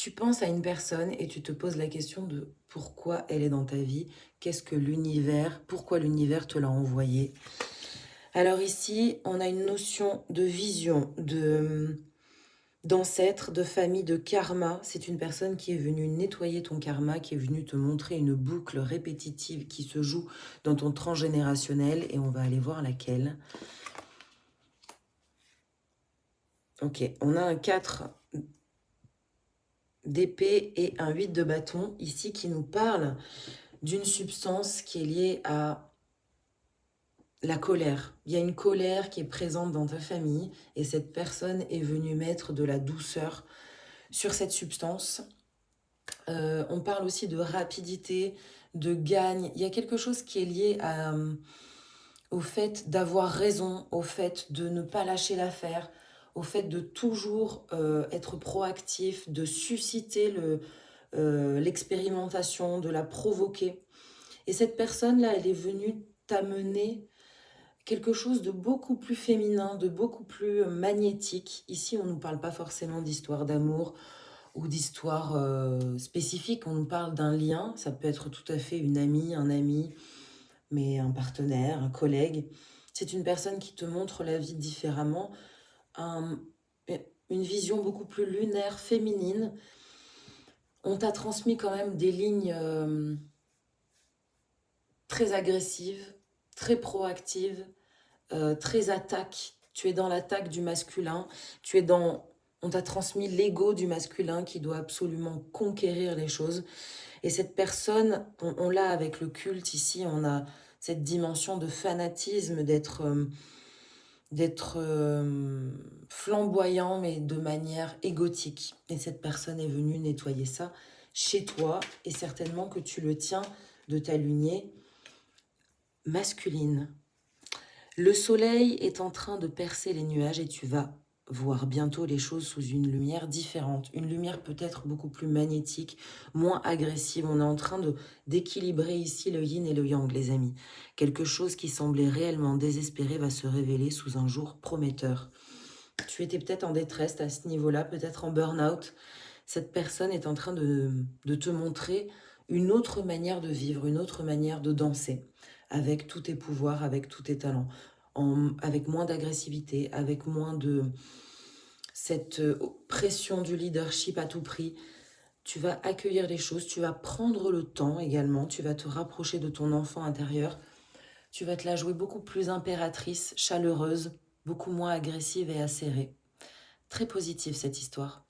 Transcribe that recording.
Tu penses à une personne et tu te poses la question de pourquoi elle est dans ta vie, qu'est-ce que l'univers, pourquoi l'univers te l'a envoyé. Alors ici, on a une notion de vision, d'ancêtre, de famille, de karma. C'est une personne qui est venue nettoyer ton karma, qui est venue te montrer une boucle répétitive qui se joue dans ton transgénérationnel et on va aller voir laquelle. Ok, on a un 4 d'épée et un 8 de bâton ici qui nous parle d'une substance qui est liée à la colère. Il y a une colère qui est présente dans ta famille et cette personne est venue mettre de la douceur sur cette substance. On parle aussi de rapidité, de gagne. Il y a quelque chose qui est lié au fait d'avoir raison, au fait de ne pas lâcher l'affaire, au fait de toujours être proactif, de susciter l'expérimentation, de la provoquer. Et cette personne-là, elle est venue t'amener quelque chose de beaucoup plus féminin, de beaucoup plus magnétique. Ici, on ne nous parle pas forcément d'histoire d'amour ou d'histoire spécifique, on nous parle d'un lien. Ça peut être tout à fait une amie, un ami, mais un partenaire, un collègue. C'est une personne qui te montre la vie différemment, un- une vision beaucoup plus lunaire, féminine. On t'a transmis quand même des lignes très agressives, très proactives, très attaque. Tu es dans l'attaque du masculin. Tu es dans... On t'a transmis l'ego du masculin qui doit absolument conquérir les choses. Et cette personne, on l'a avec le culte ici, on a cette dimension de fanatisme, d'être flamboyant, mais de manière égotique. Et cette personne est venue nettoyer ça chez toi, et certainement que tu le tiens de ta lignée masculine. Le soleil est en train de percer les nuages et tu vas voir bientôt les choses sous une lumière différente. Une lumière peut-être beaucoup plus magnétique, moins agressive. On est en train d'équilibrer ici le yin et le yang, les amis. Quelque chose qui semblait réellement désespéré va se révéler sous un jour prometteur. Tu étais peut-être en détresse à ce niveau-là, peut-être en burn-out. Cette personne est en train de te montrer une autre manière de vivre, une autre manière de danser, avec tous tes pouvoirs, avec tous tes talents, avec moins d'agressivité, avec moins de cette pression du leadership à tout prix. Tu vas accueillir les choses, tu vas prendre le temps également, tu vas te rapprocher de ton enfant intérieur, tu vas te la jouer beaucoup plus impératrice, chaleureuse, beaucoup moins agressive et acérée. Très positive cette histoire.